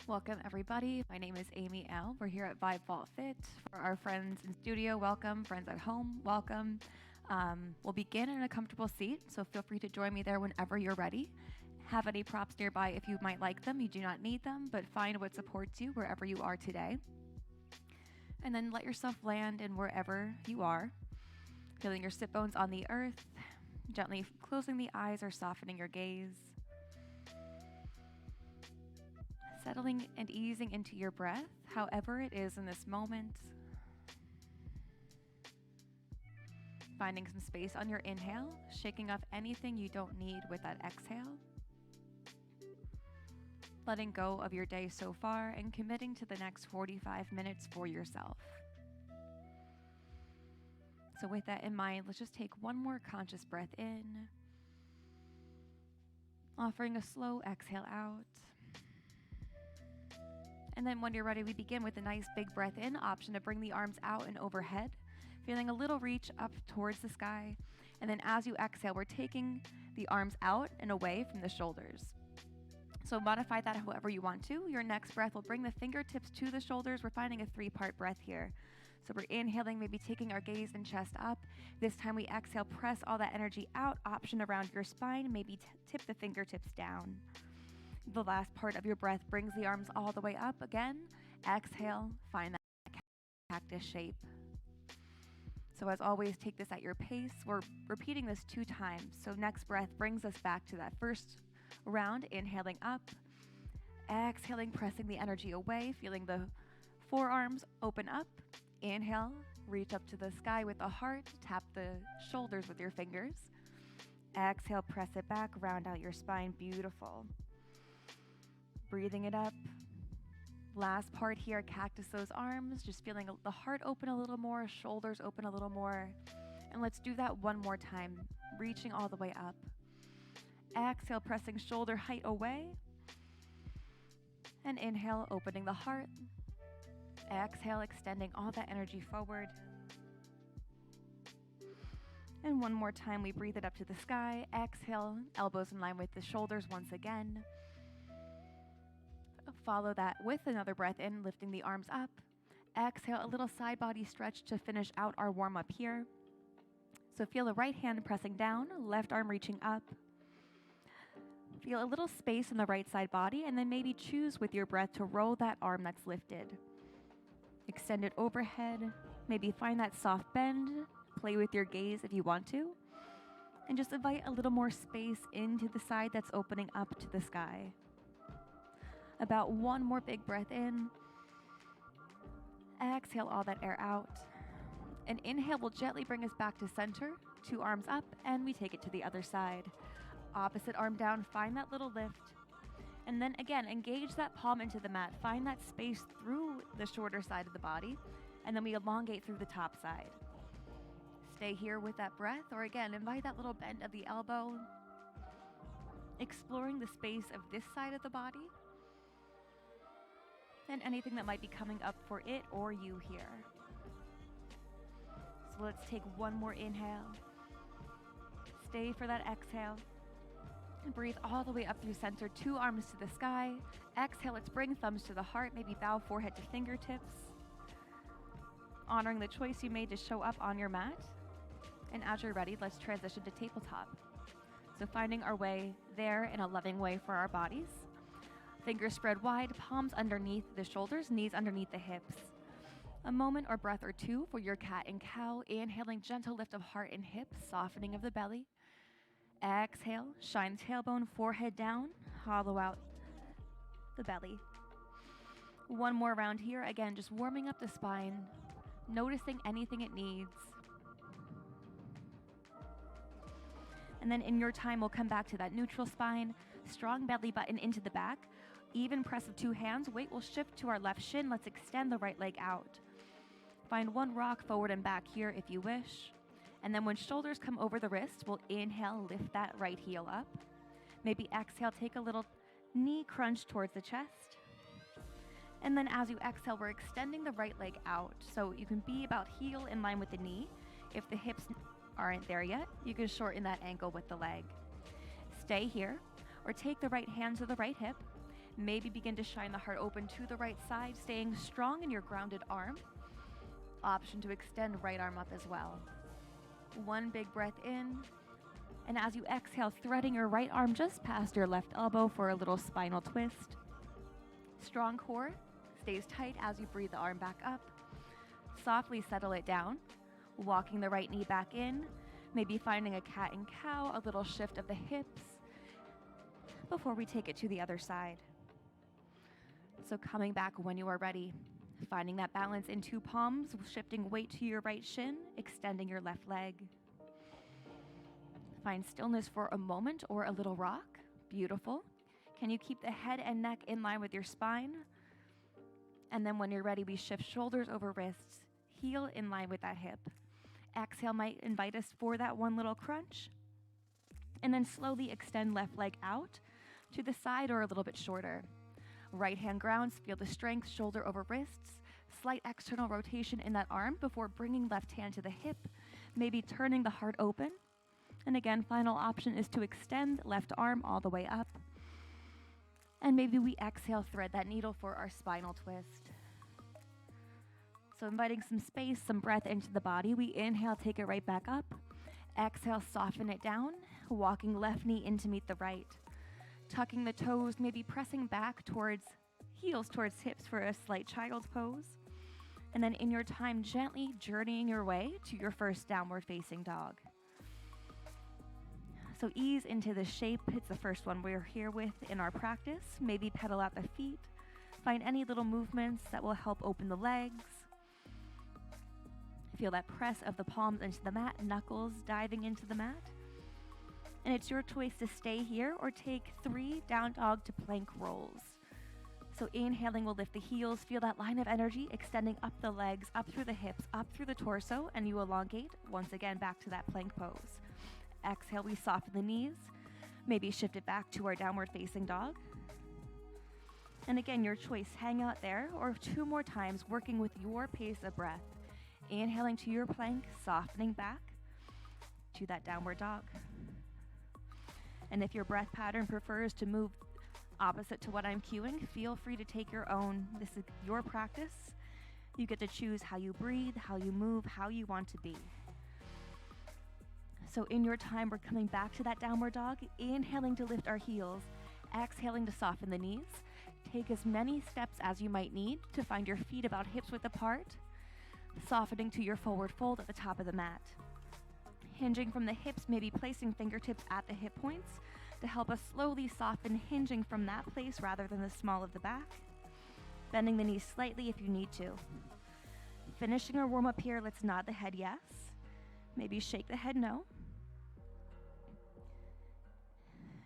Welcome, everybody. My name is Amy L. We're here at F.I.T. For our friends in studio, welcome. Friends at home, welcome. We'll begin in a comfortable seat, so feel free to join me there whenever you're ready. Have any props nearby if you might like them. You do not need them, but find what supports you wherever you are today. And then let yourself land in wherever you are, feeling your sit bones on the earth, gently closing the eyes or softening your gaze. Settling and easing into your breath, however it is in this moment. Finding some space on your inhale, shaking off anything you don't need with that exhale. Letting go of your day so far and committing to the next 45 minutes for yourself. So with that in mind, let's just take one more conscious breath in, offering a slow exhale out. And then when you're ready, we begin with a nice big breath in, option to bring the arms out and overhead, feeling a little reach up towards the sky. And then as you exhale, we're taking the arms out and away from the shoulders. So modify that however you want to. Your next breath will bring the fingertips to the shoulders. We're finding a 3-part breath here. So we're inhaling, maybe taking our gaze and chest up. This time we exhale, press all that energy out, option around your spine, maybe tip the fingertips down. The last part of your breath brings the arms all the way up again. Exhale, find that cactus shape. So as always, take this at your pace. We're repeating this 2 times. So next breath brings us back to that first round, inhaling up. Exhaling, pressing the energy away, feeling the forearms open up. Inhale, reach up to the sky with the heart, tap the shoulders with your fingers. Exhale, press it back, round out your spine, beautiful. Breathing it up. Last part here, cactus those arms, just feeling the heart open a little more, shoulders open a little more. And let's do that one more time, reaching all the way up. Exhale, pressing shoulder height away. And inhale, opening the heart. Exhale, extending all that energy forward. And one more time, we breathe it up to the sky. Exhale, elbows in line with the shoulders once again. Follow that with another breath in, lifting the arms up. Exhale, a little side body stretch to finish out our warm-up here. So feel the right hand pressing down, left arm reaching up. Feel a little space in the right side body, and then maybe choose with your breath to roll that arm that's lifted. Extend it overhead, maybe find that soft bend, play with your gaze if you want to, and just invite a little more space into the side that's opening up to the sky. About one more big breath in. Exhale all that air out. An inhale will gently bring us back to center, 2 arms up, and we take it to the other side. Opposite arm down, find that little lift. And then again, engage that palm into the mat. Find that space through the shorter side of the body, and then we elongate through the top side. Stay here with that breath, or again, invite that little bend of the elbow. Exploring the space of this side of the body, and anything that might be coming up for it or you here. So let's take one more inhale. Stay for that exhale. And breathe all the way up through center, 2 arms to the sky. Exhale, let's bring thumbs to the heart, maybe bow forehead to fingertips. Honoring the choice you made to show up on your mat. And as you're ready, let's transition to tabletop. So finding our way there in a loving way for our bodies. Fingers spread wide, palms underneath the shoulders, knees underneath the hips. A moment or breath or 2 for your cat and cow. Inhaling, gentle lift of heart and hips, softening of the belly. Exhale, shine tailbone, forehead down, hollow out the belly. One more round here. Again, just warming up the spine, noticing anything it needs. And then in your time, we'll come back to that neutral spine, strong belly button into the back. Even press of 2 hands. Weight will shift to our left shin. Let's extend the right leg out. Find one rock forward and back here if you wish. And then when shoulders come over the wrist, we'll inhale, lift that right heel up. Maybe exhale, take a little knee crunch towards the chest. And then as you exhale, we're extending the right leg out. So you can be about heel in line with the knee. If the hips aren't there yet, you can shorten that ankle with the leg. Stay here, or take the right hand to the right hip. Maybe begin to shine the heart open to the right side, staying strong in your grounded arm. Option to extend right arm up as well. One big breath in. And as you exhale, threading your right arm just past your left elbow for a little spinal twist. Strong core stays tight as you breathe the arm back up. Softly settle it down, walking the right knee back in, maybe finding a cat and cow, a little shift of the hips before we take it to the other side. So coming back when you are ready, finding that balance in two palms, shifting weight to your right shin, extending your left leg. Find stillness for a moment or a little rock. Beautiful. Can you keep the head and neck in line with your spine? And then when you're ready, we shift shoulders over wrists, heel in line with that hip. Exhale might invite us for that one little crunch. And then slowly extend left leg out to the side or a little bit shorter. Right hand grounds, feel the strength, shoulder over wrists. Slight external rotation in that arm before bringing left hand to the hip, maybe turning the heart open. And again, final option is to extend left arm all the way up. And maybe we exhale, thread that needle for our spinal twist. So inviting some space, some breath into the body. We inhale, take it right back up. Exhale, soften it down, walking left knee in to meet the right. Tucking the toes, maybe pressing back towards heels, towards hips for a slight child's pose. And then in your time, gently journeying your way to your first downward facing dog. So ease into the shape. It's the first one we're here with in our practice. Maybe pedal out the feet. Find any little movements that will help open the legs. Feel that press of the palms into the mat, knuckles diving into the mat. And it's your choice to stay here or take 3 down dog to plank rolls. So inhaling will lift the heels. Feel that line of energy extending up the legs, up through the hips, up through the torso, and you elongate once again back to that plank pose. Exhale, we soften the knees. Maybe shift it back to our downward facing dog. And again, your choice, hang out there or 2 more times, working with your pace of breath. Inhaling to your plank, softening back to that downward dog. And if your breath pattern prefers to move opposite to what I'm cueing, feel free to take your own. This is your practice. You get to choose how you breathe, how you move, how you want to be. So in your time, we're coming back to that downward dog, inhaling to lift our heels, exhaling to soften the knees. Take as many steps as you might need to find your feet about hips width apart, softening to your forward fold at the top of the mat. Hinging from the hips, maybe placing fingertips at the hip points to help us slowly soften, hinging from that place rather than the small of the back. Bending the knees slightly if you need to. Finishing our warm up here, let's nod the head yes. Maybe shake the head no.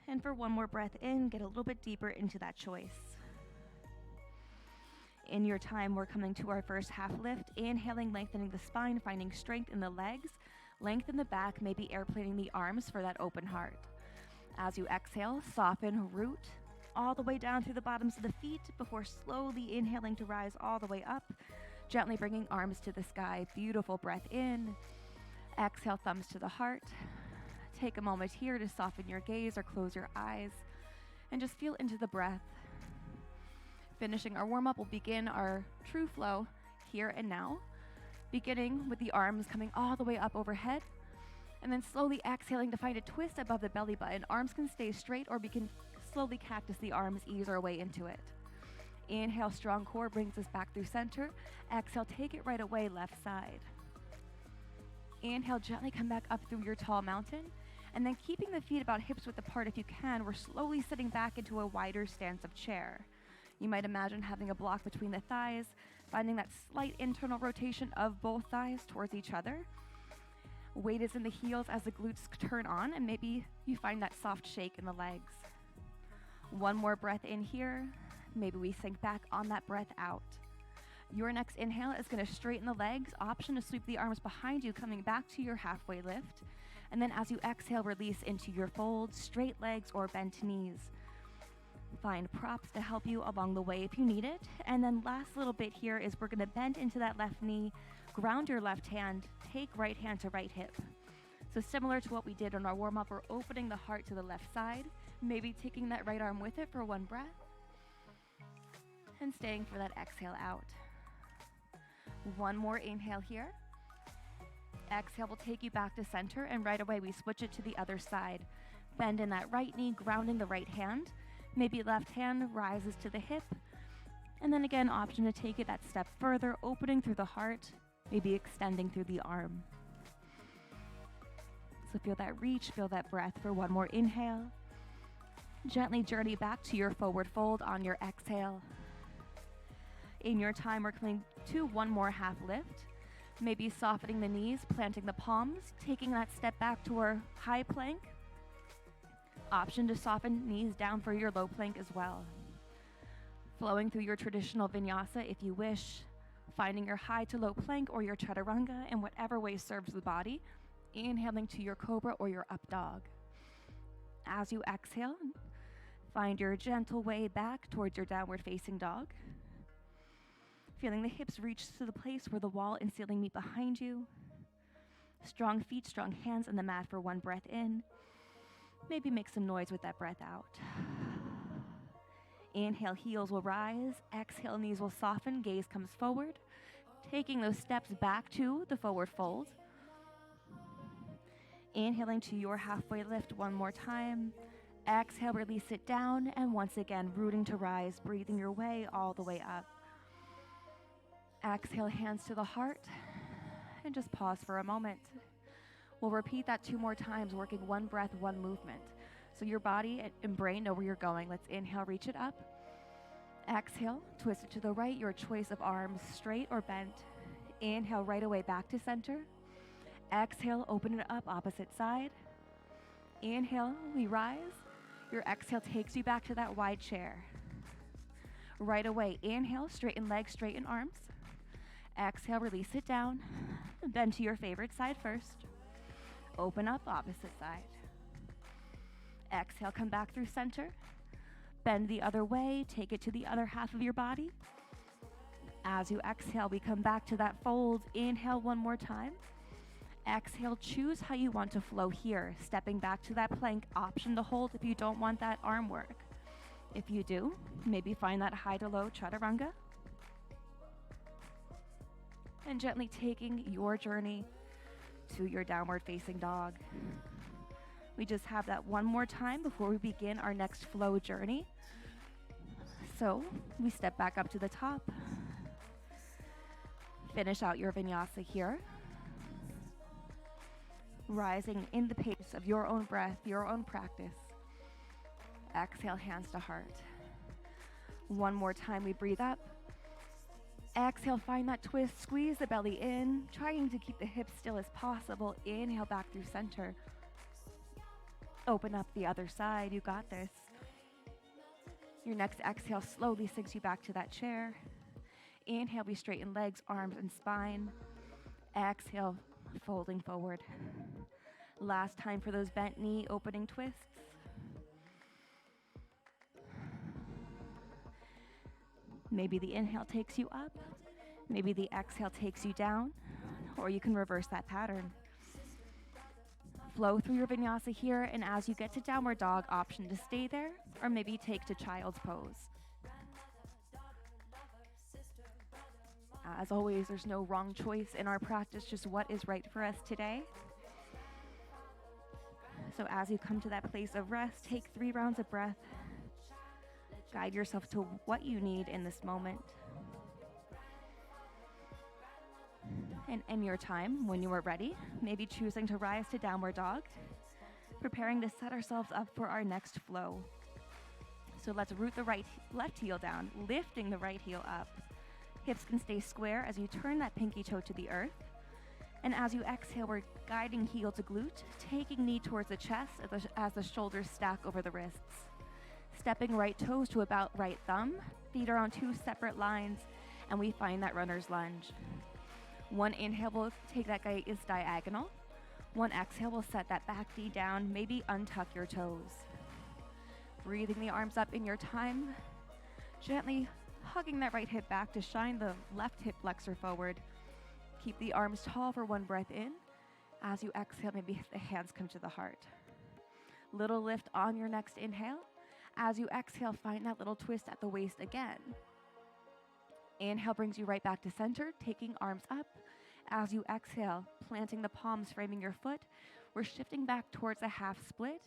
And for one more breath in, get a little bit deeper into that choice. In your time, we're coming to our first half lift. Inhaling, lengthening the spine, finding strength in the legs. Lengthen the back, maybe airplaning the arms for that open heart. As you exhale, soften, root all the way down through the bottoms of the feet before slowly inhaling to rise all the way up. Gently bringing arms to the sky. Beautiful breath in. Exhale, thumbs to the heart. Take a moment here to soften your gaze or close your eyes and just feel into the breath. Finishing our warm-up, we'll begin our true flow here and now, beginning with the arms coming all the way up overhead, and then slowly exhaling to find a twist above the belly button. Arms can stay straight, or we can slowly cactus the arms, ease our way into it. Inhale, strong core brings us back through center. Exhale, take it right away, left side. Inhale, gently come back up through your tall mountain, and then keeping the feet about hips width apart if you can, we're slowly sitting back into a wider stance of chair. You might imagine having a block between the thighs, finding that slight internal rotation of both thighs towards each other. Weight is in the heels as the glutes turn on, and maybe you find that soft shake in the legs. One more breath in here. Maybe we sink back on that breath out. Your next inhale is going to straighten the legs. Option to sweep the arms behind you, coming back to your halfway lift. And then as you exhale, release into your fold, straight legs or bent knees. Find props to help you along the way if you need it. And then last little bit here is we're going to bend into that left knee, ground your left hand, take right hand to right hip. So similar to what we did on our warm-up, we're opening the heart to the left side, maybe taking that right arm with it for one breath. And staying for that exhale out. One more inhale here. Exhale will take you back to center, and right away we switch it to the other side. Bend in that right knee, grounding the right hand. Maybe left hand rises to the hip. And then again, option to take it that step further, opening through the heart, maybe extending through the arm. So feel that reach, feel that breath for one more inhale. Gently journey back to your forward fold on your exhale. In your time, we're coming to one more half lift. Maybe softening the knees, planting the palms, taking that step back to our high plank. Option to soften knees down for your low plank as well. Flowing through your traditional vinyasa if you wish, finding your high to low plank or your chaturanga in whatever way serves the body, inhaling to your cobra or your up dog. As you exhale, find your gentle way back towards your downward facing dog. Feeling the hips reach to the place where the wall and ceiling meet behind you. Strong feet, strong hands on the mat for one breath in. Maybe make some noise with that breath out. Inhale, heels will rise. Exhale, knees will soften. Gaze comes forward. Taking those steps back to the forward fold. Inhaling to your halfway lift one more time. Exhale, release it down. And once again, rooting to rise, breathing your way all the way up. Exhale, hands to the heart. And just pause for a moment. We'll repeat that 2 more times, working one breath, one movement. So your body and brain know where you're going. Let's inhale, reach it up. Exhale, twist it to the right, your choice of arms, straight or bent. Inhale, right away back to center. Exhale, open it up, opposite side. Inhale, we rise. Your exhale takes you back to that wide chair. Right away, inhale, straighten legs, straighten arms. Exhale, release it down. Bend to your favorite side first. Open up, opposite side. Exhale, come back through center. Bend the other way, take it to the other half of your body. As you exhale, we come back to that fold. Inhale one more time. Exhale, choose how you want to flow here. Stepping back to that plank, option to hold if you don't want that arm work. If you do, maybe find that high to low chaturanga. And gently taking your journey to your downward facing dog. We just have that one more time before we begin our next flow journey. So we step back up to the top. Finish out your vinyasa here. Rising in the pace of your own breath, your own practice. Exhale, hands to heart. One more time, we breathe up. Exhale, find that twist, squeeze the belly in, trying to keep the hips still as possible. Inhale back through center. Open up the other side, you got this. Your next exhale slowly sinks you back to that chair. Inhale, we straighten legs, arms, and spine. Exhale, folding forward. Last time for those bent knee opening twists. Maybe the inhale takes you up, maybe the exhale takes you down, or you can reverse that pattern. Flow through your vinyasa here, and as you get to downward dog, option to stay there, or maybe take to child's pose. As always, there's no wrong choice in our practice, just what is right for us today. So as you come to that place of rest, take 3 rounds of breath. Guide yourself to what you need in this moment. And in your time, when you are ready, maybe choosing to rise to downward dog, preparing to set ourselves up for our next flow. So let's root the left heel down, lifting the right heel up. Hips can stay square as you turn that pinky toe to the earth. And as you exhale, we're guiding heel to glute, taking knee towards the chest as the shoulders stack over the wrists. Stepping right toes to about right thumb, feet are on 2 separate lines, and we find that runner's lunge. One inhale will take that gaze diagonal. One exhale will set that back knee down, maybe untuck your toes. Breathing the arms up in your time, gently hugging that right hip back to shine the left hip flexor forward. Keep the arms tall for one breath in. As you exhale, maybe the hands come to the heart. Little lift on your next inhale. As you exhale, find that little twist at the waist again. Inhale brings you right back to center, taking arms up. As you exhale, planting the palms, framing your foot, we're shifting back towards a half split.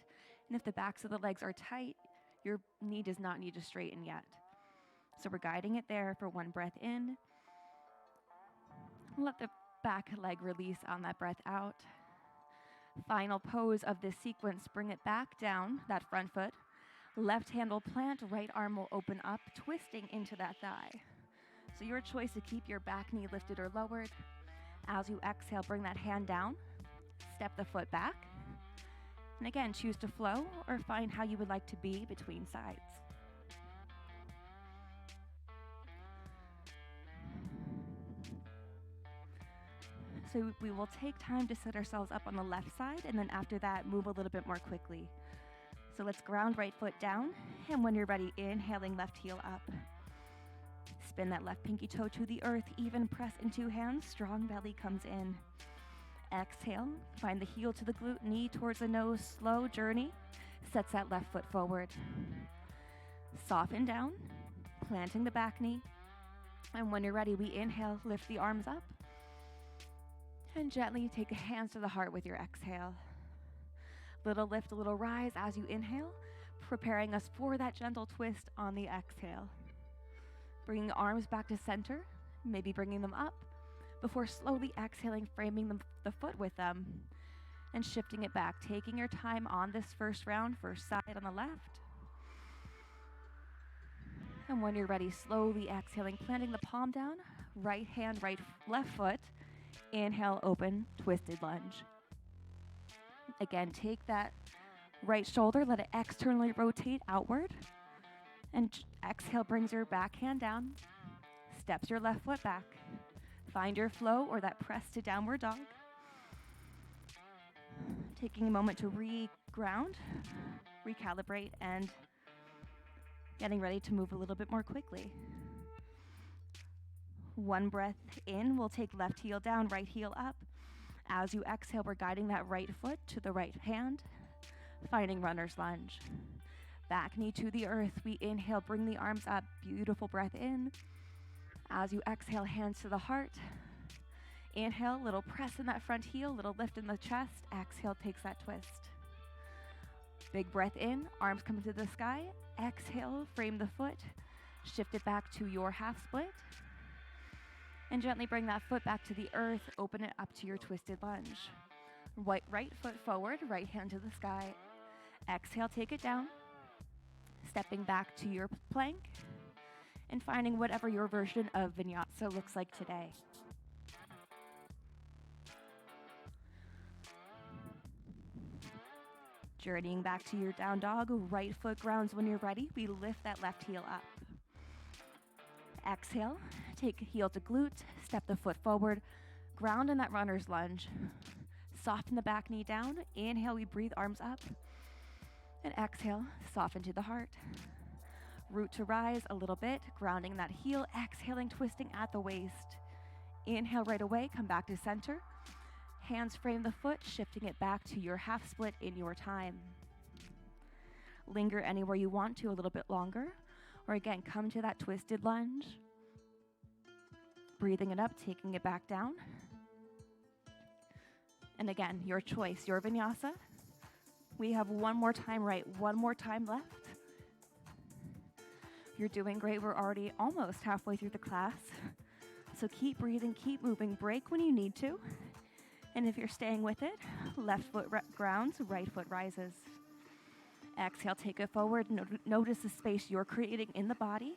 And if the backs of the legs are tight, your knee does not need to straighten yet. So we're guiding it there for one breath in. Let the back leg release on that breath out. Final pose of this sequence, bring it back down, that front foot. Left hand will plant, right arm will open up, twisting into that thigh. So your choice to keep your back knee lifted or lowered. As you exhale, bring that hand down, step the foot back. And again, choose to flow or find how you would like to be between sides. So we will take time to set ourselves up on the left side, and then after that, move a little bit more quickly. So let's ground right foot down, and when you're ready, inhaling left heel up. Spin that left pinky toe to the earth, even press into hands, strong belly comes in. Exhale, find the heel to the glute, knee towards the nose, slow journey, sets that left foot forward. Soften down, planting the back knee, and when you're ready, we inhale, lift the arms up, and gently take the hands to the heart with your exhale. Little lift, a little rise as you inhale, preparing us for that gentle twist on the exhale. Bringing the arms back to center, maybe bringing them up, before slowly exhaling, framing the foot with them, and shifting it back, taking your time on this first round, first side on the left. And when you're ready, slowly exhaling, planting the palm down, right hand, left foot. Inhale, open, twisted lunge. Again, take that right shoulder, let it externally rotate outward. And exhale brings your back hand down, steps your left foot back. Find your flow or that press to downward dog. Taking a moment to re-ground, recalibrate, and getting ready to move a little bit more quickly. One breath in, we'll take left heel down, right heel up. As you exhale, we're guiding that right foot to the right hand, finding runner's lunge. Back knee to the earth, we inhale, bring the arms up, beautiful breath in. As you exhale, hands to the heart. Inhale, little press in that front heel, little lift in the chest. Exhale, takes that twist. Big breath in, arms come to the sky. Exhale, frame the foot, shift it back to your half split. And gently bring that foot back to the earth, open it up to your twisted lunge. Right foot forward, right hand to the sky. Exhale, take it down. Stepping back to your plank and finding whatever your version of vinyasa looks like today. Journeying back to your down dog, right foot grounds when you're ready. We lift that left heel up. Exhale, take heel to glute, step the foot forward, ground in that runner's lunge. Soften the back knee down. Inhale, we breathe arms up. And exhale, soften to the heart. Root to rise a little bit, grounding that heel, exhaling, twisting at the waist. Inhale right away, come back to center. Hands frame the foot, shifting it back to your half split in your time. Linger anywhere you want to a little bit longer. Or again, come to that twisted lunge. Breathing it up, taking it back down. And again, your choice, your vinyasa. We have one more time right, one more time left. You're doing great. We're already almost halfway through the class. So keep breathing, keep moving. Break when you need to. And if you're staying with it, left foot grounds, right foot rises. Exhale, take it forward. Notice the space you're creating in the body.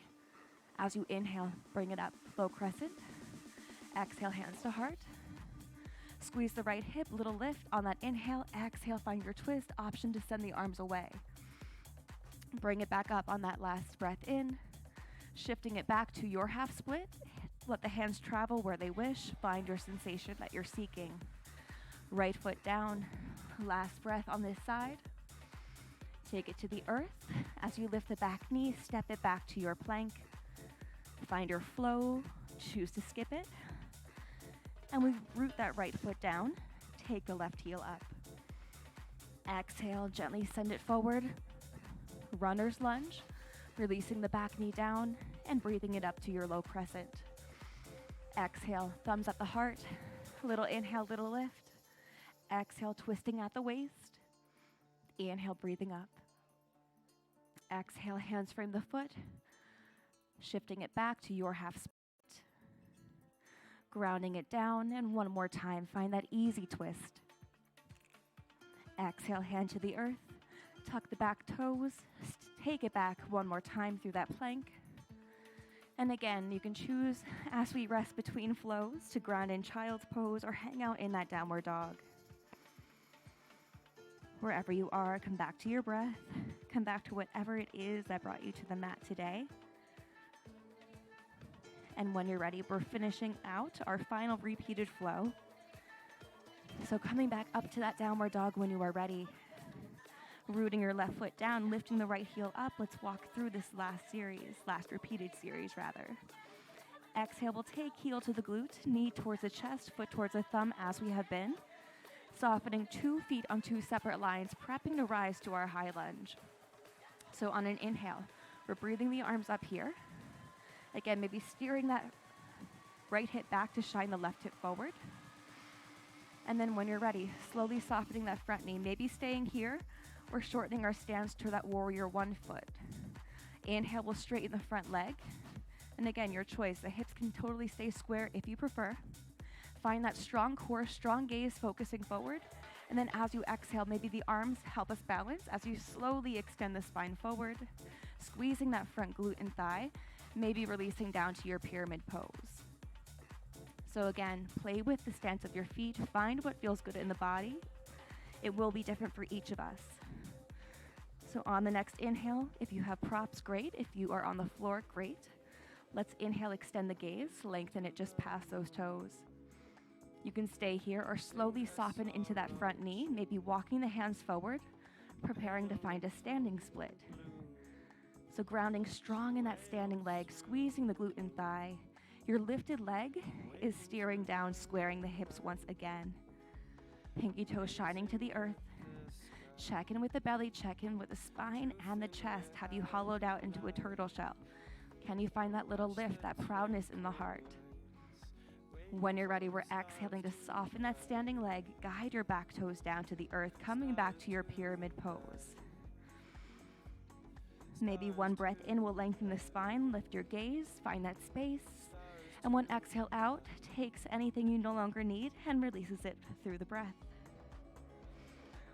As you inhale, bring it up, low crescent. Exhale, hands to heart. Squeeze the right hip, little lift on that inhale. Exhale, find your twist. Option to send the arms away. Bring it back up on that last breath in. Shifting it back to your half split. Let the hands travel where they wish. Find your sensation that you're seeking. Right foot down. Last breath on this side. Take it to the earth. As you lift the back knee, step it back to your plank. Find your flow. Choose to skip it. And we root that right foot down. Take the left heel up. Exhale, gently send it forward. Runner's lunge. Releasing the back knee down and breathing it up to your low crescent. Exhale, thumbs at the heart. Little inhale, little lift. Exhale, twisting at the waist. Inhale, breathing up. Exhale, hands frame the foot. Shifting it back to your half split. Grounding it down, and one more time, find that easy twist. Exhale, hand to the earth. Tuck the back toes. Take it back one more time through that plank. And again, you can choose, as we rest between flows, to ground in child's pose or hang out in that downward dog. Wherever you are, come back to your breath. Come back to whatever it is that brought you to the mat today. And when you're ready, we're finishing out our final repeated flow. So coming back up to that downward dog when you are ready. Rooting your left foot down, lifting the right heel up. Let's walk through this last repeated series rather. Exhale, we'll take heel to the glute, knee towards the chest, foot towards the thumb as we have been. Softening 2 feet on 2 separate lines, prepping to rise to our high lunge. So on an inhale, we're breathing the arms up here. Again, maybe steering that right hip back to shine the left hip forward. And then when you're ready, slowly softening that front knee, maybe staying here or shortening our stance to that warrior 1 foot. Inhale, we'll straighten the front leg. And again, your choice. The hips can totally stay square if you prefer. Find that strong core, strong gaze, focusing forward. And then as you exhale, maybe the arms help us balance as you slowly extend the spine forward, squeezing that front glute and thigh, maybe releasing down to your pyramid pose. So again, play with the stance of your feet. Find what feels good in the body. It will be different for each of us. So on the next inhale, if you have props, great. If you are on the floor, great. Let's inhale, extend the gaze, lengthen it just past those toes. You can stay here or slowly soften into that front knee, maybe walking the hands forward, preparing to find a standing split. So grounding strong in that standing leg, squeezing the glute and thigh. Your lifted leg is steering down, squaring the hips once again. Pinky toe shining to the earth. Check in with the belly, check in with the spine and the chest. Have you hollowed out into a turtle shell? Can you find that little lift, that proudness in the heart? When you're ready, we're exhaling to soften that standing leg. Guide your back toes down to the earth, coming back to your pyramid pose. Maybe one breath in will lengthen the spine, lift your gaze, find that space. And one exhale out takes anything you no longer need and releases it through the breath.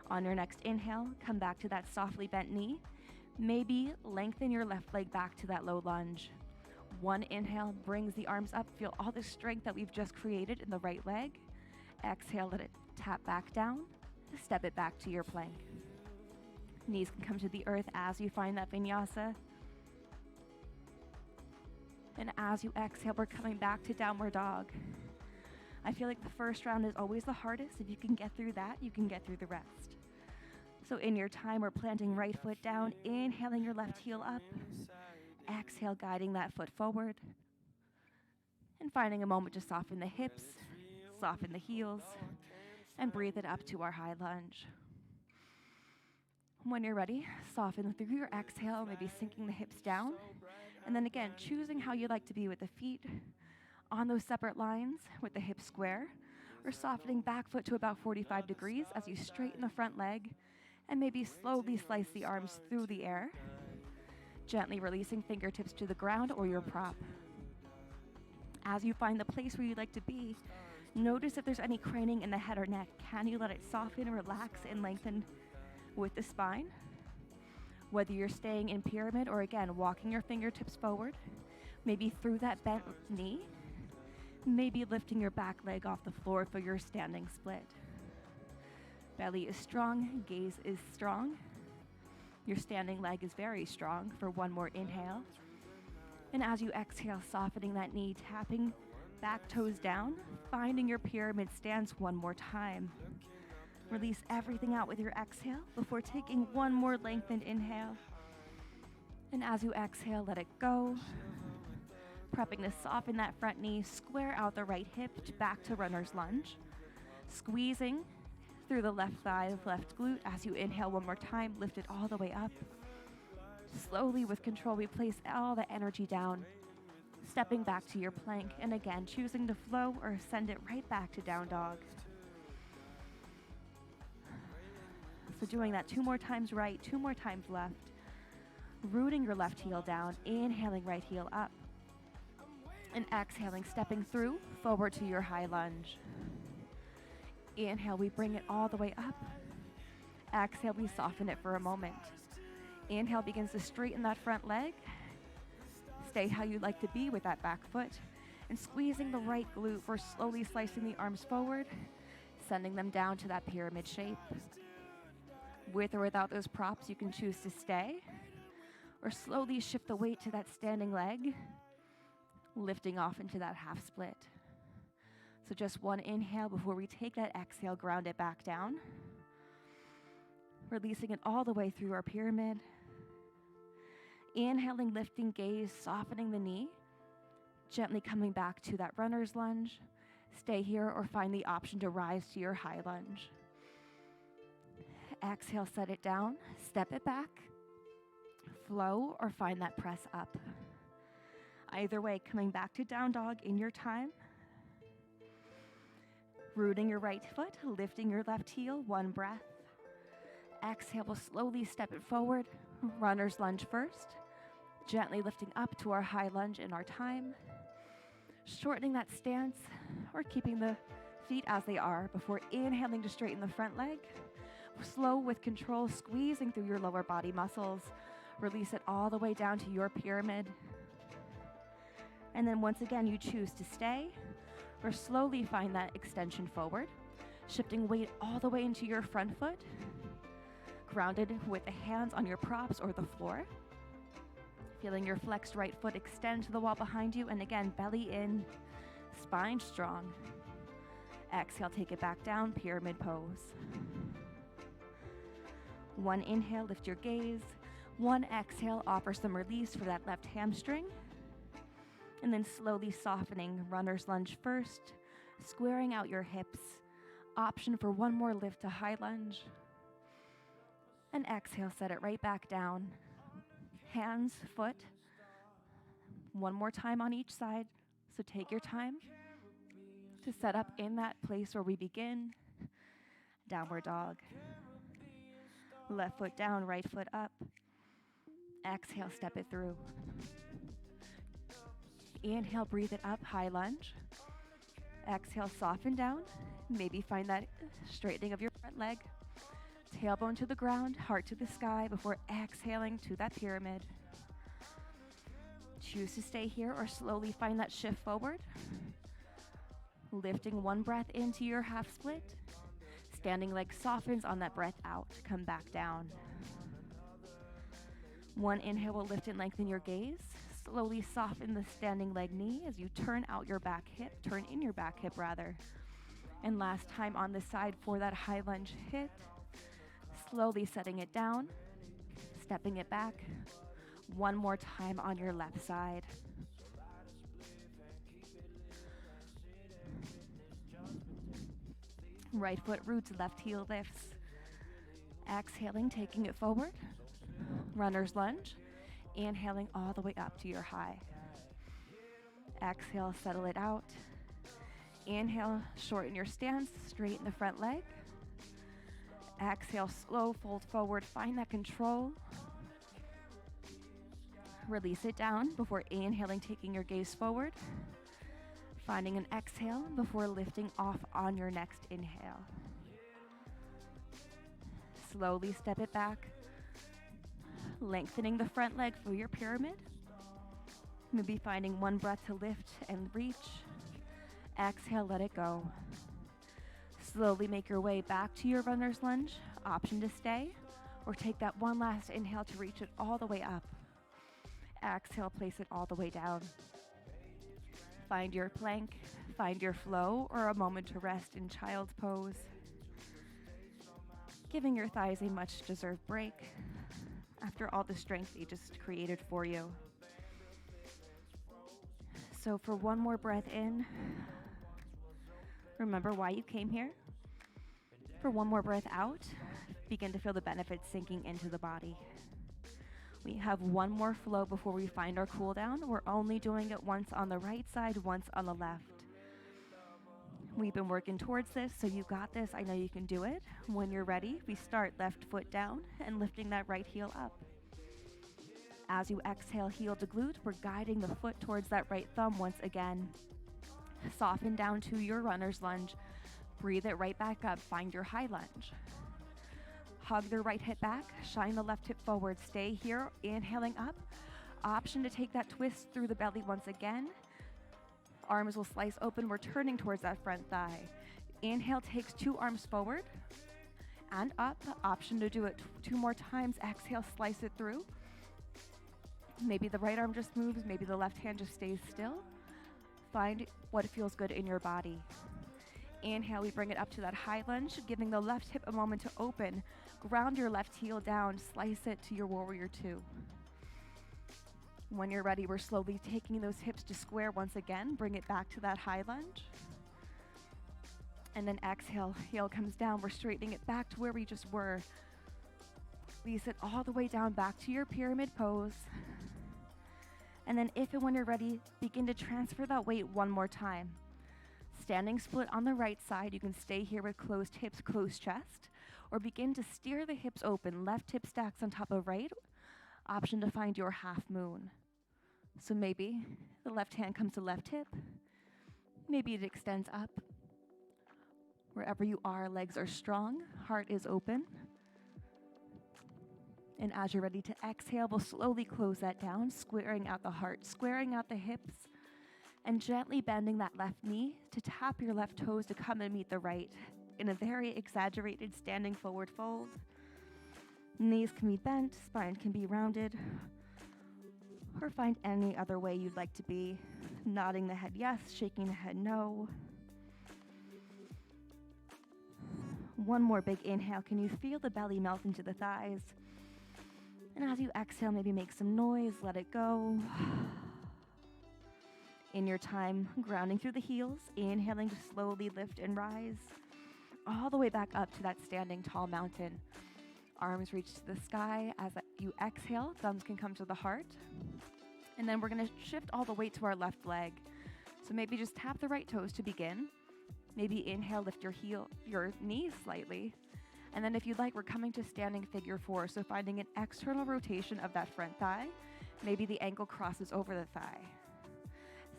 On your next inhale, come back to that softly bent knee. Maybe lengthen your left leg back to that low lunge. One inhale brings the arms up. Feel all the strength that we've just created in the right leg. Exhale, let it tap back down. Step it back to your plank. Knees can come to the earth as you find that vinyasa. And as you exhale, we're coming back to downward dog. I feel like the first round is always the hardest. If you can get through that, you can get through the rest. So in your time, we're planting right foot down, inhaling your left heel up. Exhale, guiding that foot forward. And finding a moment to soften the hips, soften the heels, and breathe it up to our high lunge. When you're ready, soften through your exhale, maybe sinking the hips down. And then again, choosing how you like to be with the feet on those separate lines with the hips square, or softening back foot to about 45 degrees as you straighten the front leg and maybe slowly slice the arms through the air, gently releasing fingertips to the ground or your prop. As you find the place where you'd like to be, notice if there's any craning in the head or neck. Can you let it soften, relax, and lengthen with the spine? Whether you're staying in pyramid or again, walking your fingertips forward, maybe through that bent knee, maybe lifting your back leg off the floor for your standing split. Belly is strong, gaze is strong. Your standing leg is very strong for one more inhale. And as you exhale, softening that knee, tapping back toes down, finding your pyramid stance one more time. Release everything out with your exhale before taking one more lengthened inhale. And as you exhale, let it go. Prepping to soften that front knee, square out the right hip back to runner's lunge. Squeezing through the left thigh, left glute. As you inhale one more time, lift it all the way up. Slowly, with control, we place all the energy down, stepping back to your plank, and again, choosing to flow or send it right back to down dog. So doing that 2 more times right, 2 more times left. Rooting your left heel down, inhaling right heel up. And exhaling, stepping through, forward to your high lunge. Inhale, we bring it all the way up. Exhale, we soften it for a moment. Inhale begins to straighten that front leg. Stay how you'd like to be with that back foot. And squeezing the right glute, we're slowly slicing the arms forward, sending them down to that pyramid shape. With or without those props, you can choose to stay, or slowly shift the weight to that standing leg, lifting off into that half split. So just one inhale before we take that exhale, ground it back down. Releasing it all the way through our pyramid. Inhaling, lifting gaze, softening the knee. Gently coming back to that runner's lunge. Stay here or find the option to rise to your high lunge. Exhale, set it down, step it back. Flow or find that press up. Either way, coming back to down dog in your time. Rooting your right foot, lifting your left heel, 1 breath. Exhale, we'll slowly step it forward. Runner's lunge first. Gently lifting up to our high lunge in our time. Shortening that stance or keeping the feet as they are before inhaling to straighten the front leg. Slow with control, squeezing through your lower body muscles. Release it all the way down to your pyramid. And then once again, you choose to stay or slowly find that extension forward, shifting weight all the way into your front foot, grounded with the hands on your props or the floor. Feeling your flexed right foot extend to the wall behind you, and again, belly in, spine strong. Exhale, take it back down, pyramid pose. 1 inhale, lift your gaze. 1 exhale, offer some release for that left hamstring. And then slowly softening, runner's lunge first, squaring out your hips. Option for 1 more lift to high lunge. And exhale, set it right back down. Hands, foot. 1 more time on each side. So take your time to set up in that place where we begin. Downward dog. Left foot down, right foot up. Exhale, step it through. Inhale, breathe it up, high lunge. Exhale, soften down. Maybe find that straightening of your front leg. Tailbone to the ground, heart to the sky before exhaling to that pyramid. Choose to stay here or slowly find that shift forward. Lifting 1 breath into your half split. Standing leg softens on that breath out. Come back down. 1 inhale will lift and lengthen your gaze. Slowly soften the standing leg knee as you turn out your back hip, turn in your back hip rather. And last time on the side for that high lunge hit. Slowly setting it down, stepping it back. 1 more time on your left side. Right foot roots, left heel lifts. Exhaling, taking it forward. Runner's lunge. Inhaling all the way up to your high. Exhale, settle it out. Inhale, shorten your stance, straighten the front leg. Exhale, slow fold forward, find that control. Release it down before inhaling, taking your gaze forward. Finding an exhale before lifting off on your next inhale. Slowly step it back. Lengthening the front leg for your pyramid. Maybe finding 1 breath to lift and reach. Exhale, let it go. Slowly make your way back to your runner's lunge. Option to stay or take that 1 last inhale to reach it all the way up. Exhale, place it all the way down. Find your plank, find your flow, or a moment to rest in child's pose. Giving your thighs a much-deserved break after all the strength they just created for you. So for 1 more breath in, remember why you came here. For 1 more breath out, begin to feel the benefits sinking into the body. We have one more flow before we find our cool down. We're only doing it once on the right side, once on the left. We've been working towards this, so you got this. I know you can do it. When you're ready, we start left foot down and lifting that right heel up. As you exhale, heel to glute, we're guiding the foot towards that right thumb once again. Soften down to your runner's lunge. Breathe it right back up. Find your high lunge. Hug the right hip back. Shine the left hip forward. Stay here, inhaling up. Option to take that twist through the belly once again. Arms will slice open. We're turning towards that front thigh. Inhale takes 2 arms forward and up. Option to do it 2 more times. Exhale, slice it through. Maybe the right arm just moves. Maybe the left hand just stays still. Find what feels good in your body. Inhale, we bring it up to that high lunge, giving the left hip a moment to open. Ground your left heel down, slice it to your warrior 2. When you're ready, we're slowly taking those hips to square once again. Bring it back to that high lunge. And then exhale, heel comes down. We're straightening it back to where we just were. Release it all the way down back to your pyramid pose. And then if and when you're ready, begin to transfer that weight one more time. Standing split on the right side, you can stay here with closed hips, closed chest, or begin to steer the hips open. Left hip stacks on top of right. Option to find your half moon. So maybe the left hand comes to left hip. Maybe it extends up. Wherever you are, legs are strong, heart is open. And as you're ready to exhale, we'll slowly close that down, squaring out the heart, squaring out the hips, and gently bending that left knee to tap your left toes to come and meet the right in a very exaggerated standing forward fold. Knees can be bent, spine can be rounded, or find any other way you'd like to be. Nodding the head yes, shaking the head no. One more big inhale. Can you feel the belly melt into the thighs? And as you exhale, maybe make some noise, let it go. In your time, grounding through the heels, inhaling to slowly lift and rise, all the way back up to that standing tall mountain. Arms reach to the sky. As you exhale, thumbs can come to the heart. And then we're gonna shift all the weight to our left leg. So maybe just tap the right toes to begin. Maybe inhale, lift your knees slightly. And then if you'd like, we're coming to standing figure 4. So finding an external rotation of that front thigh. Maybe the ankle crosses over the thigh.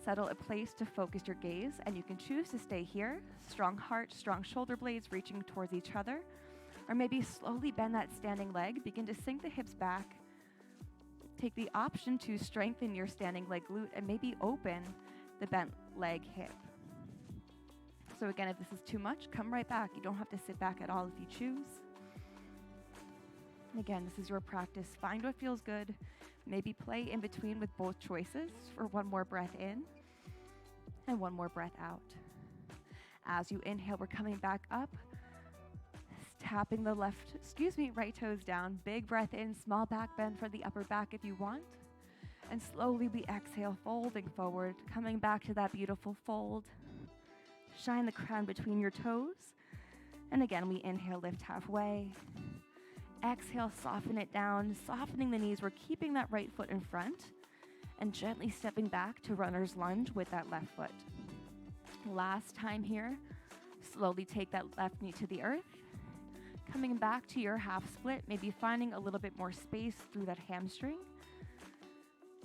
Settle a place to focus your gaze, and you can choose to stay here. Strong heart, strong shoulder blades reaching towards each other. Or maybe slowly bend that standing leg. Begin to sink the hips back. Take the option to strengthen your standing leg glute and maybe open the bent leg hip. So again, if this is too much, come right back. You don't have to sit back at all if you choose. And again, this is your practice. Find what feels good. Maybe play in between with both choices for one more breath in and one more breath out. As you inhale, we're coming back up, tapping the right toes down. Big breath in, small back bend for the upper back if you want. And slowly we exhale, folding forward, coming back to that beautiful fold. Shine the crown between your toes. And again, we inhale, lift halfway. Exhale, soften it down, softening the knees. We're keeping that right foot in front and gently stepping back to runner's lunge with that left foot. Last time here, slowly take that left knee to the earth. Coming back to your half split, maybe finding a little bit more space through that hamstring.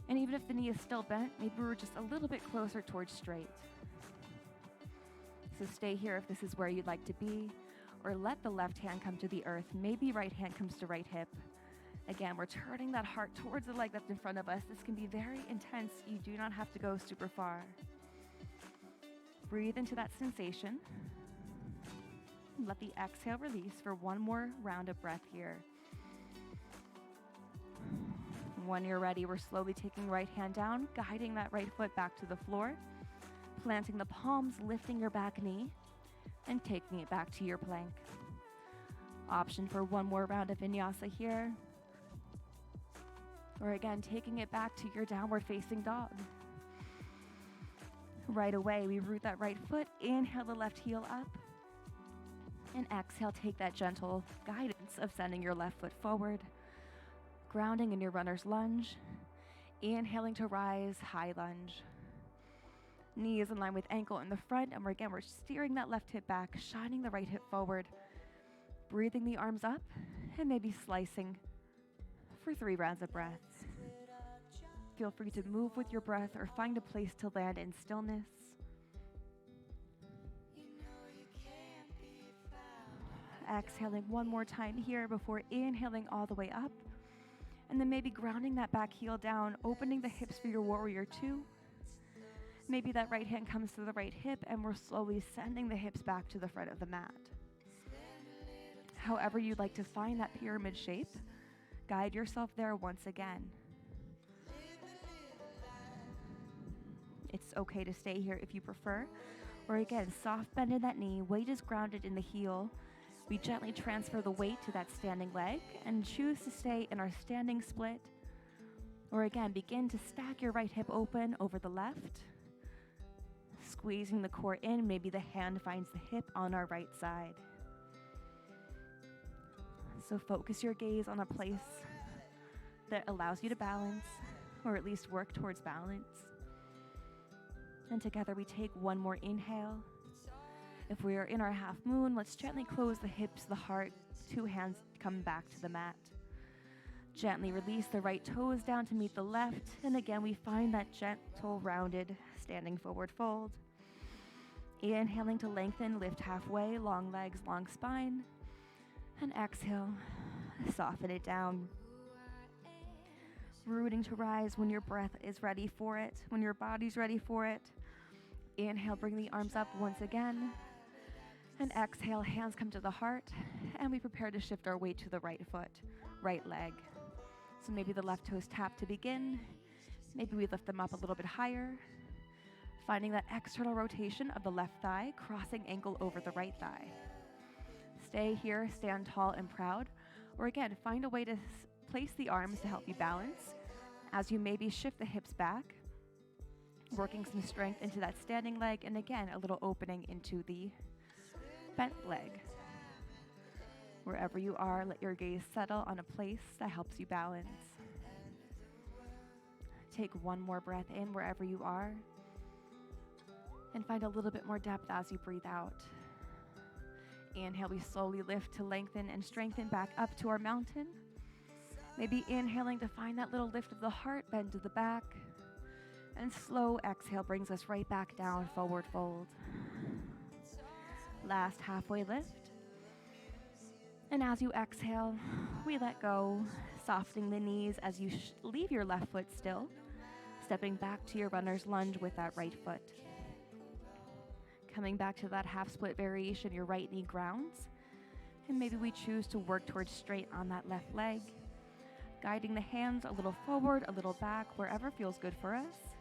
And even if the knee is still bent, maybe we're just a little bit closer towards straight. So stay here if this is where you'd like to be, or let the left hand come to the earth. Maybe right hand comes to right hip. Again, we're turning that heart towards the leg that's in front of us. This can be very intense. You do not have to go super far. Breathe into that sensation. Let the exhale release for one more round of breath here. When you're ready, we're slowly taking right hand down, guiding that right foot back to the floor, planting the palms, lifting your back knee, and taking it back to your plank. Option for one more round of vinyasa here. Or again, taking it back to your downward facing dog. Right away, we root that right foot, inhale the left heel up, and exhale, take that gentle guidance of sending your left foot forward. Grounding in your runner's lunge. Inhaling to rise, high lunge. Knees in line with ankle in the front, and we're steering that left hip back, shining the right hip forward. Breathing the arms up, and maybe slicing for 3 rounds of breath. Feel free to move with your breath or find a place to land in stillness. Exhaling one more time here before inhaling all the way up. And then maybe grounding that back heel down, opening the hips for your warrior 2. Maybe that right hand comes to the right hip, and we're slowly sending the hips back to the front of the mat. However you'd like to find that pyramid shape, guide yourself there once again. It's okay to stay here if you prefer. Or again, soft bend in that knee, weight is grounded in the heel. We gently transfer the weight to that standing leg and choose to stay in our standing split. Or again, begin to stack your right hip open over the left. Squeezing the core in, maybe the hand finds the hip on our right side. So focus your gaze on a place that allows you to balance, or at least work towards balance. And together we take one more inhale. If we are in our half moon, let's gently close the hips, the heart, 2 hands come back to the mat. Gently release the right toes down to meet the left, and again we find that gentle, rounded, standing forward fold. Inhaling to lengthen, lift halfway, long legs, long spine. And exhale, soften it down. Rooting to rise when your breath is ready for it, when your body's ready for it. Inhale, bring the arms up once again. And exhale, hands come to the heart, and we prepare to shift our weight to the right foot, right leg. So maybe the left toes tap to begin. Maybe we lift them up a little bit higher. Finding that external rotation of the left thigh, crossing ankle over the right thigh. Stay here, stand tall and proud. Or again, find a way to place the arms to help you balance as you maybe shift the hips back, working some strength into that standing leg, and again, a little opening into the bent leg. Wherever you are, let your gaze settle on a place that helps you balance. Take one more breath in wherever you are, and find a little bit more depth as you breathe out. Inhale, we slowly lift to lengthen and strengthen back up to our mountain. Maybe inhaling to find that little lift of the heart, bend to the back. And slow exhale brings us right back down, forward fold. Last halfway lift. And as you exhale, we let go, softening the knees as you leave your left foot still, stepping back to your runner's lunge with that right foot. Coming back to that half split variation, your right knee grounds. And maybe we choose to work towards straight on that left leg, guiding the hands a little forward, a little back, wherever feels good for us.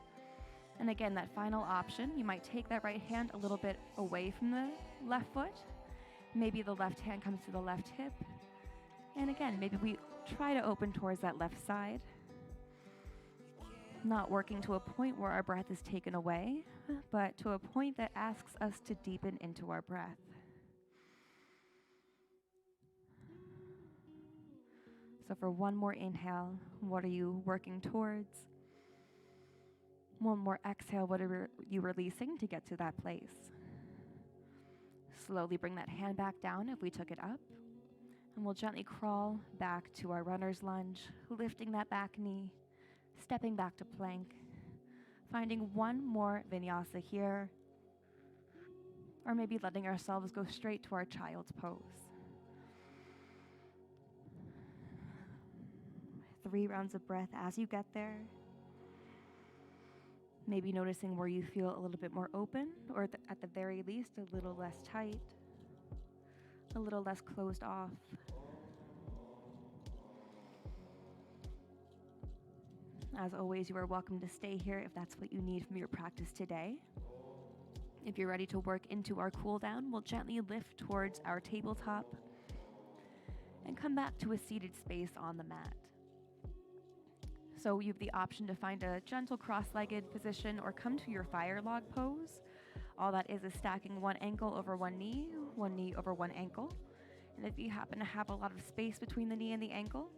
And again, that final option, you might take that right hand a little bit away from the left foot. Maybe the left hand comes to the left hip. And again, maybe we try to open towards that left side. Not working to a point where our breath is taken away, but to a point that asks us to deepen into our breath. So for one more inhale, what are you working towards? One more exhale, what are you releasing to get to that place? Slowly bring that hand back down if we took it up. And we'll gently crawl back to our runner's lunge, lifting that back knee, stepping back to plank, finding one more vinyasa here, or maybe letting ourselves go straight to our child's pose. 3 rounds of breath as you get there. Maybe noticing where you feel a little bit more open, or at the very least, a little less tight, a little less closed off. As always, you are welcome to stay here if that's what you need from your practice today. If you're ready to work into our cool down, we'll gently lift towards our tabletop and come back to a seated space on the mat. So you have the option to find a gentle cross-legged position or come to your fire log pose. All that is stacking one ankle over one knee over one ankle. And if you happen to have a lot of space between the knee and the ankle,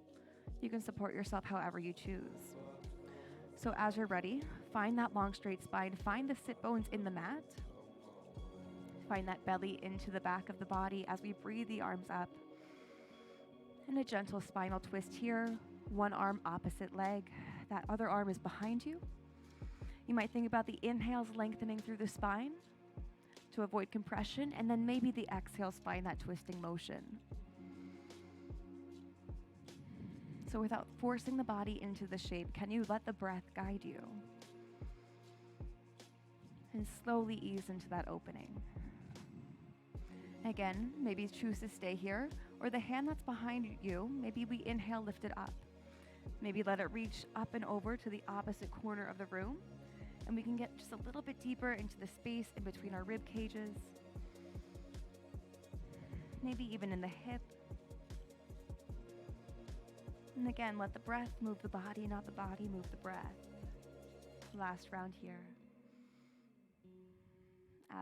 You can support yourself however you choose. So as you're ready, find that long straight spine, find the sit bones in the mat, find that belly into the back of the body as we breathe the arms up. And a gentle spinal twist here, one arm opposite leg, that other arm is behind you. You might think about the inhales lengthening through the spine to avoid compression, and then maybe the exhales find that twisting motion. So without forcing the body into the shape, can you let the breath guide you? And slowly ease into that opening. Again, maybe choose to stay here, or the hand that's behind you, maybe we inhale, lift it up. Maybe let it reach up and over to the opposite corner of the room, and we can get just a little bit deeper into the space in between our rib cages, maybe even in the hip. And again, let the breath move the body, not the body move the breath. Last round here.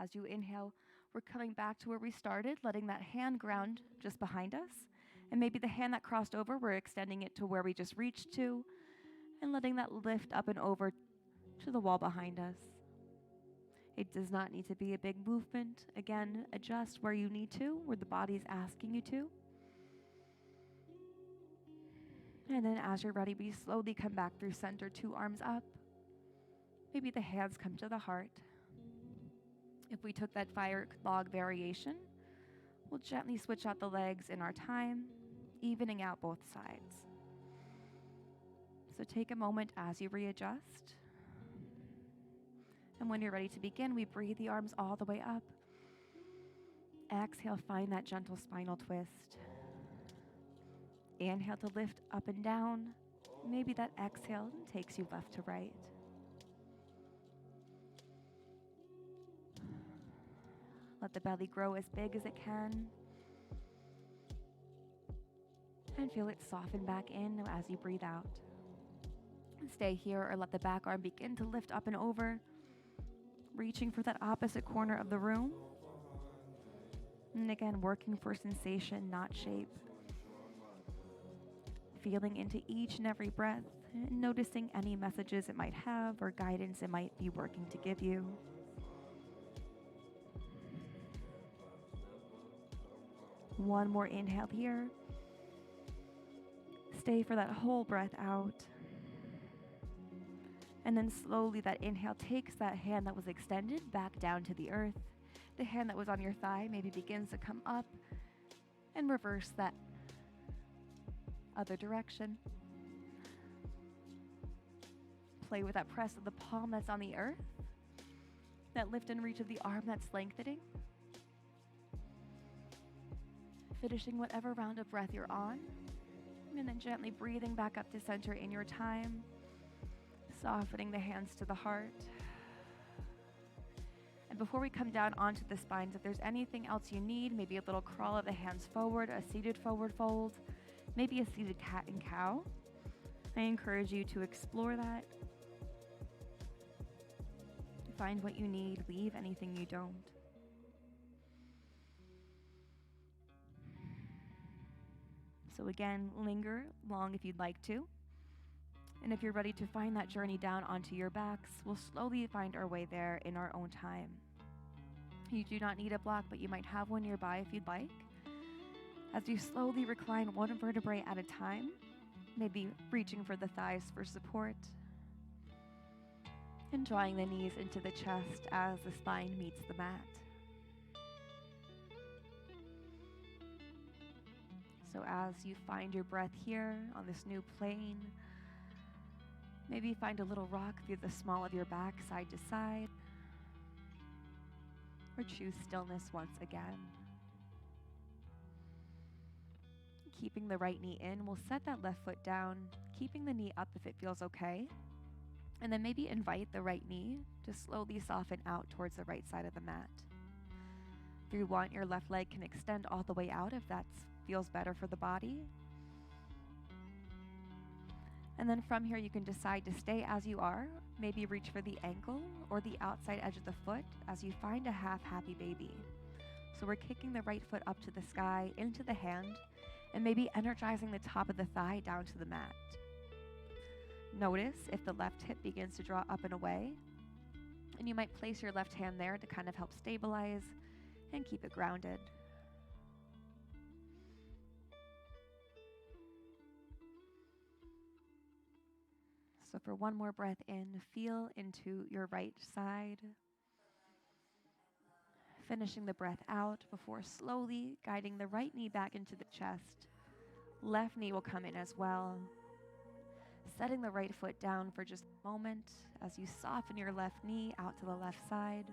As you inhale, we're coming back to where we started, letting that hand ground just behind us. And maybe the hand that crossed over, we're extending it to where we just reached to, and letting that lift up and over to the wall behind us. It does not need to be a big movement. Again, adjust where you need to, where the body's asking you to. And then as you're ready, we slowly come back through center, 2 arms up. Maybe the hands come to the heart. If we took that fire log variation, we'll gently switch out the legs in our time, evening out both sides. So take a moment as you readjust. And when you're ready to begin, we breathe the arms all the way up. Exhale, find that gentle spinal twist. Inhale to lift up and down. Maybe that exhale takes you left to right. Let the belly grow as big as it can. And feel it soften back in as you breathe out. Stay here or let the back arm begin to lift up and over, reaching for that opposite corner of the room. And again, working for sensation, not shape. Feeling into each and every breath, and noticing any messages it might have or guidance it might be working to give you. One more inhale here. Stay for that whole breath out. And then slowly that inhale takes that hand that was extended back down to the earth. The hand that was on your thigh maybe begins to come up, and reverse that other direction. Play with that press of the palm that's on the earth, that lift and reach of the arm that's lengthening. Finishing whatever round of breath you're on, and then gently breathing back up to center in your time, softening the hands to the heart. And before we come down onto the spines, if there's anything else you need, maybe a little crawl of the hands forward, a seated forward fold, maybe a seated cat and cow, I encourage you to explore that. Find what you need, leave anything you don't. So again, linger long if you'd like to. And if you're ready to find that journey down onto your backs, we'll slowly find our way there in our own time. You do not need a block, but you might have one nearby if you'd like. As you slowly recline one vertebrae at a time, maybe reaching for the thighs for support, and drawing the knees into the chest as the spine meets the mat. So as you find your breath here on this new plane, maybe find a little rock through the small of your back, side to side, or choose stillness once again. Keeping the right knee in, we'll set that left foot down, keeping the knee up if it feels okay, and then maybe invite the right knee to slowly soften out towards the right side of the mat. If you want, your left leg can extend all the way out if that feels better for the body. And then from here, you can decide to stay as you are, maybe reach for the ankle or the outside edge of the foot as you find a half happy baby. So we're kicking the right foot up to the sky, into the hand, and maybe energizing the top of the thigh down to the mat. Notice if the left hip begins to draw up and away, and you might place your left hand there to kind of help stabilize and keep it grounded. So for one more breath in, feel into your right side. Finishing the breath out before slowly guiding the right knee back into the chest. Left knee will come in as well. Setting the right foot down for just a moment as you soften your left knee out to the left side.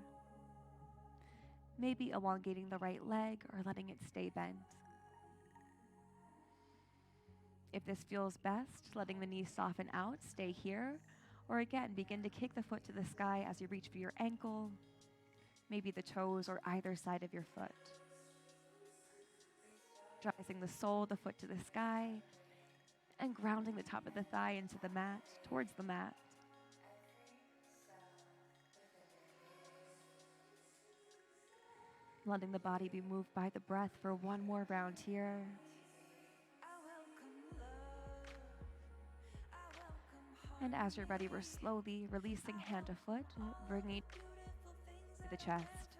Maybe elongating the right leg or letting it stay bent. If this feels best, letting the knee soften out, stay here. Or again, begin to kick the foot to the sky as you reach for your ankle, maybe the toes or either side of your foot. Rising the sole of the foot to the sky and grounding the top of the thigh into the mat, towards the mat. Letting the body be moved by the breath for one more round here. And as you're ready, we're slowly releasing hand to foot, bringing to the chest.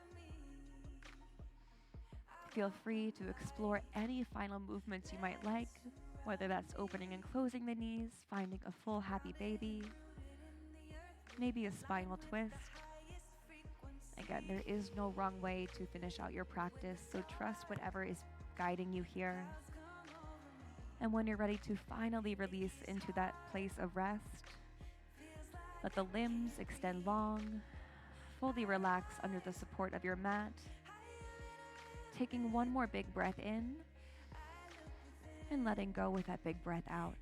Feel free to explore any final movements you might like, whether that's opening and closing the knees, finding a full happy baby, maybe a spinal twist. Again, there is no wrong way to finish out your practice, so trust whatever is guiding you here. And when you're ready to finally release into that place of rest, let the limbs extend long, fully relax under the support of your mat. Taking one more big breath in and letting go with that big breath out.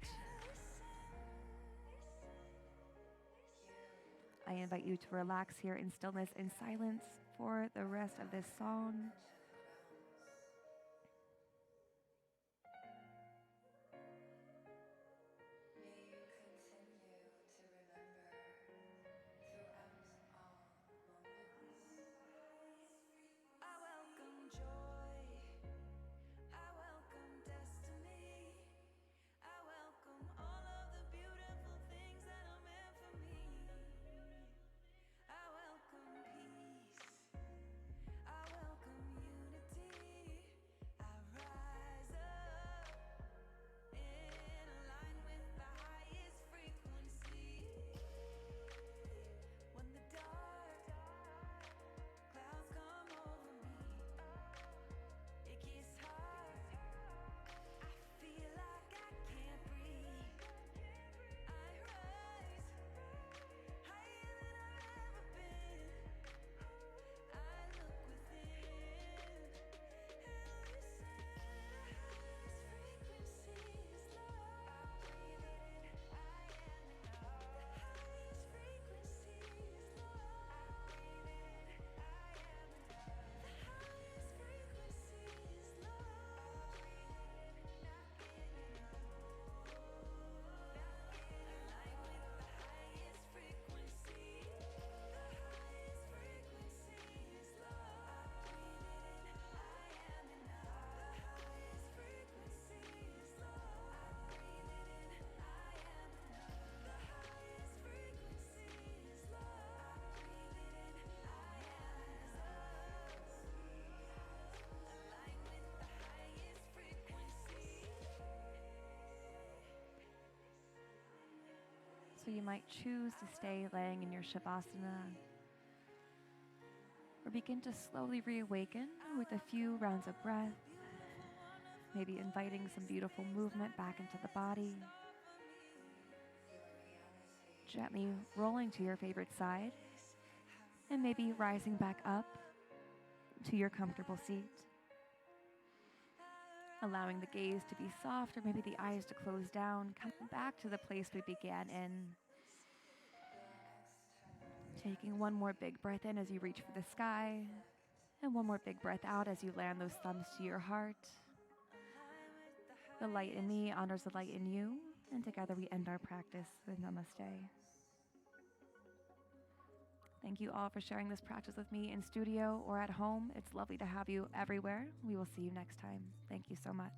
I invite you to relax here in stillness and silence for the rest of this song. So you might choose to stay laying in your Shavasana, or begin to slowly reawaken with a few rounds of breath, maybe inviting some beautiful movement back into the body. Gently rolling to your favorite side, and maybe rising back up to your comfortable seat. Allowing the gaze to be soft, or maybe the eyes to close down, coming back to the place we began in. Taking one more big breath in as you reach for the sky, and one more big breath out as you land those thumbs to your heart. The light in me honors the light in you, and together we end our practice with Namaste. Thank you all for sharing this practice with me in studio or at home. It's lovely to have you everywhere. We will see you next time. Thank you so much.